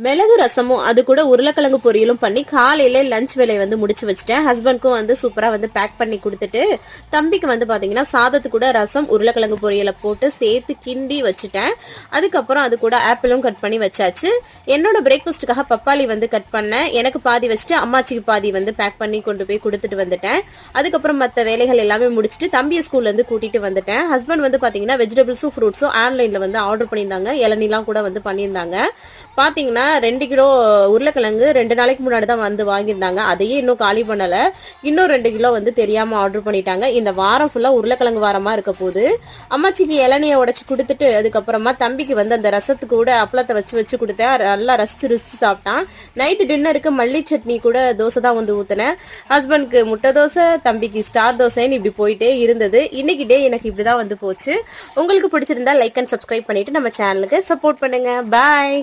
மிளகு ரசமும் அது கூட உருளைக்கிழங்கு பொரியலும் பண்ணி காலையில லஞ்ச் வேலையை வந்து முடிச்சு வச்சுட்டேன். ஹஸ்பண்ட்க்கும் வந்து சூப்பரா வந்து பேக் பண்ணி கொடுத்துட்டு, தம்பிக்கு வந்து பாத்தீங்கன்னா சாதத்து கூட ரசம் உருளைக்கிழங்கு பொரியலை போட்டு சேர்த்து கிண்டி வச்சுட்டேன். அதுக்கப்புறம் அது கூட ஆப்பிளும் கட் பண்ணி வச்சாச்சு. என்னோட பிரேக்ஃபாஸ்ட்டுக்காக பப்பாளி வந்து கட் பண்ணேன். எனக்கு பாதி வச்சுட்டு அம்மாச்சிக்கு பாதி வந்து பேக் பண்ணி கொண்டு போய் கொடுத்துட்டு வந்துட்டேன். அதுக்கப்புறம் மற்ற வேலைகள் எல்லாமே முடிச்சுட்டு தம்பியை ஸ்கூல்ல இருந்து கூட்டிட்டு வந்துட்டேன். ஹஸ்பண்ட் வந்து பாத்தீங்கன்னா வெஜிடபிள்ஸும் ஃப்ரூட்ஸும் ஆன்லைன்ல வந்து ஆர்டர் பண்ணியிருந்தாங்க. இளநிலாம் கூட வந்து பண்ணியிருந்தாங்க. பாத்தீங்கன்னா 2 கிலோ உருளைக்கிழங்கு 2 நாளைக்கு முன்னாடி தான் வந்து வாங்கியிருந்தாங்க. அதையே இன்னும் காலி பண்ணல. இன்னும் 2 கிலோ வந்து தெரியாம ஆர்டர் பண்ணிட்டாங்க. இந்த வாரம் ஃபுல்லா உருளைக்கிழங்கு வாரமா இருக்க போது. அம்மாச்சிக்கு இளநியை உடைச்சு கொடுத்துட்டு அதுக்கப்புறமா தம்பிக்கு வந்து அந்த ரசத்துக்கு கூட அப்பளத்தை வச்சு வச்சு கொடுத்தேன். நல்லா ரசிச்சு ருசிச்சு சாப்பிட்டான். நைட்டு டின்னருக்கு மல்லி சட்னி கூட தோசை தான் வந்து ஊத்தினேன். ஹஸ்பண்ட்க்கு முட்டை தோசை, தம்பிக்கு ஸ்டார் தோசைன்னு இப்படி போயிட்டே இருந்தது. இன்னைக்கு டே எனக்கு இப்படிதான் வந்து போச்சு. உங்களுக்கு பிடிச்சிருந்தா லைக் அண்ட் சப்ஸ்கிரைப் பண்ணிட்டு நம்ம சேனலுக்கு சப்போர்ட் பண்ணுங்க. பாய்.